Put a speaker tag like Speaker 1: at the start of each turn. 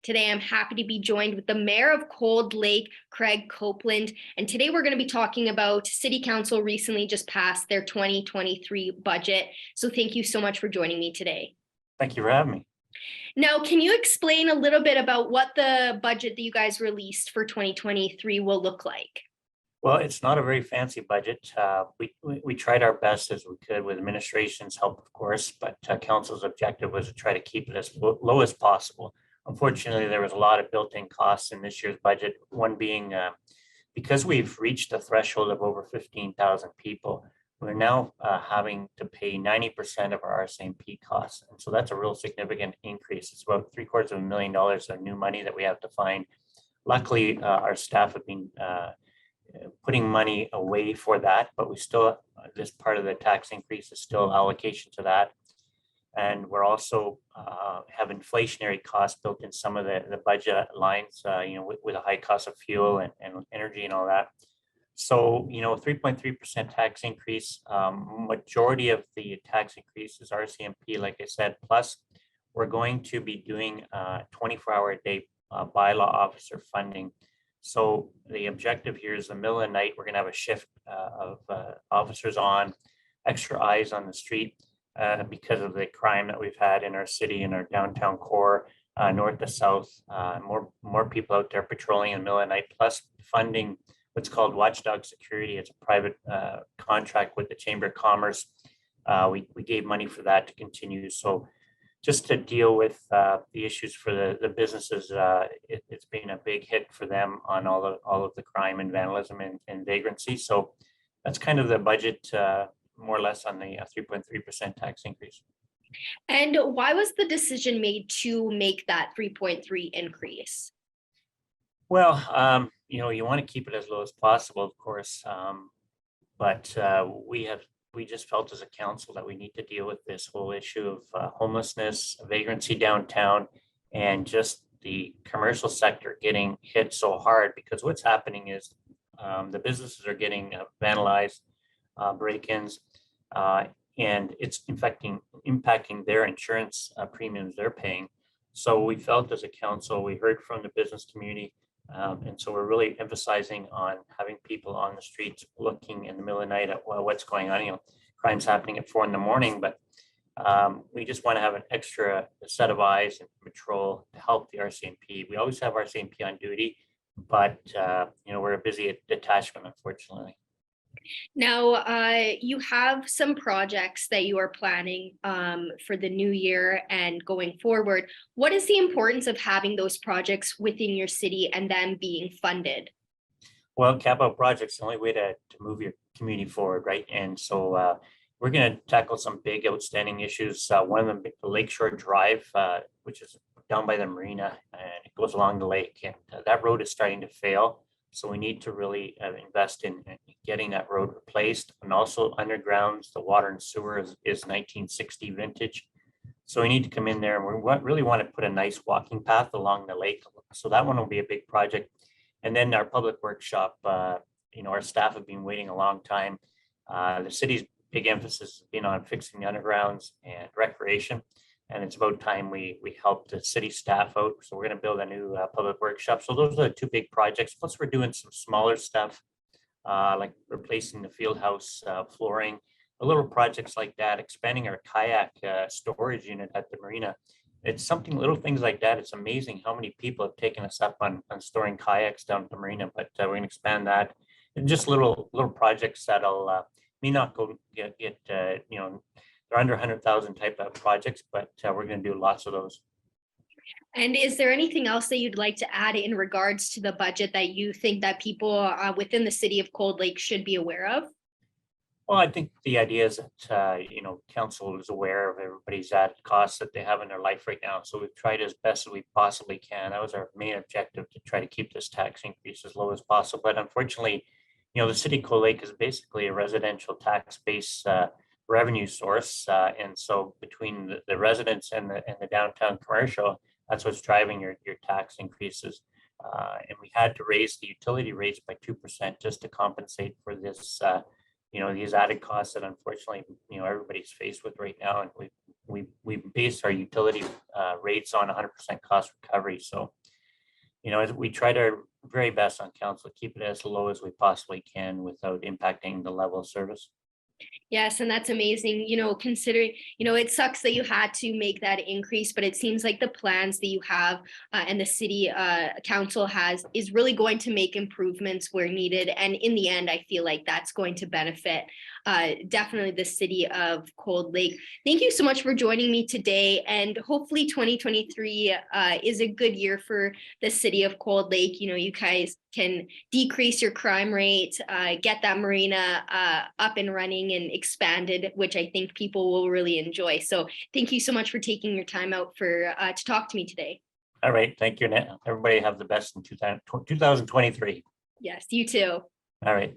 Speaker 1: Today, I'm happy to be joined with the Mayor of Cold Lake, Craig Copeland. And today we're going to be talking about City Council recently just passed their 2023 budget. So thank you so much for joining me today.
Speaker 2: Thank you for having me.
Speaker 1: Now, can you explain a little bit about what the budget that you guys released for 2023 will look like?
Speaker 2: Well, it's not a very fancy budget. We tried our best as we could with administration's help, of course, but council's objective was to try to keep it as low as possible. Unfortunately, there was a lot of built-in costs in this year's budget, one being because we've reached a threshold of over 15,000 people, we're now having to pay 90% of our RCMP costs. And so that's a real significant increase. It's about $750,000 of new money that we have to find. Luckily, our staff have been putting money away for that, but we still, this part of the tax increase is still allocation to that. And we're also have inflationary costs built in some of the budget lines, with a high cost of fuel and energy and all that. So, 3.3% tax increase, majority of the tax increase is RCMP, like I said, plus we're going to be doing 24-hour-a-day bylaw officer funding. So the objective here is the middle of the night, we're going to have a shift of officers on, extra eyes on the street because of the crime that we've had in our city, in our downtown core, north to south, more people out there patrolling in the middle of the night, plus funding what's called watchdog security. It's a private contract with the Chamber of Commerce. We gave money for that to continue. So just to deal with the issues for the businesses, it's been a big hit for them on all of the crime and vandalism and vagrancy. So that's kind of the budget, more or less, on the 3.3% tax increase.
Speaker 1: And why was the decision made to make that 3.3 increase?
Speaker 2: Well, you want to keep it as low as possible, of course, but we just felt as a council that we need to deal with this whole issue of homelessness, vagrancy downtown, and just the commercial sector getting hit so hard, because what's happening is the businesses are getting vandalized, break-ins, and it's impacting their insurance premiums they're paying. So we felt as a council, we heard from the business community, and so we're really emphasizing on having people on the streets looking in the middle of the night at what's going on. Crime's happening at 4 a.m, but we just want to have an extra set of eyes and patrol to help the RCMP. We always have RCMP on duty, but we're a busy detachment, unfortunately.
Speaker 1: Now, you have some projects that you are planning for the new year and going forward. What is the importance of having those projects within your city and them being funded?
Speaker 2: Well, capital projects, the only way to move your community forward, right? And so we're going to tackle some big outstanding issues. One of them, the Lakeshore Drive, which is down by the marina, and it goes along the lake, and that road is starting to fail. So we need to really invest in getting that road replaced, and also undergrounds. The water and sewer is 1960 vintage. So we need to come in there, and we really want to put a nice walking path along the lake. So that one will be a big project. And then our public workshop, our staff have been waiting a long time. The city's big emphasis has been on fixing the undergrounds and recreation. And it's about time we help the city staff out. So we're going to build a new public workshop. So those are the two big projects. Plus we're doing some smaller stuff, like replacing the field house flooring, little projects like that, expanding our kayak storage unit at the marina. It's something, little things like that. It's amazing how many people have taken us up on storing kayaks down at the marina, but we're going to expand that. And just little projects that'll may not go get they're under 100,000 type of projects, but we're going to do lots of those.
Speaker 1: And is there anything else that you'd like to add in regards to the budget that you think that people within the city of Cold Lake should be aware of?
Speaker 2: Well, I think the idea is that, council is aware of everybody's costs that they have in their life right now. So we've tried as best as we possibly can. That was our main objective, to try to keep this tax increase as low as possible. But unfortunately, the city of Cold Lake is basically a residential tax base revenue source, and so between the residents and the downtown commercial, that's what's driving your tax increases. And we had to raise the utility rates by 2% just to compensate for this, these added costs that unfortunately everybody's faced with right now, and we've we base our utility rates on 100% cost recovery. So, we tried our very best on council to keep it as low as we possibly can without impacting the level of service.
Speaker 1: Yes, and that's amazing, considering, it sucks that you had to make that increase, but it seems like the plans that you have and the city council is really going to make improvements where needed. And in the end, I feel like that's going to benefit definitely the city of Cold Lake. Thank you so much for joining me today. And hopefully 2023 is a good year for the city of Cold Lake. You guys can decrease your crime rate, get that marina up and running and expanded, which I think people will really enjoy. So thank you so much for taking your time out to talk to me today.
Speaker 2: All right. Thank you, Annette. Everybody have the best in 2023.
Speaker 1: Yes, you too.
Speaker 2: All right.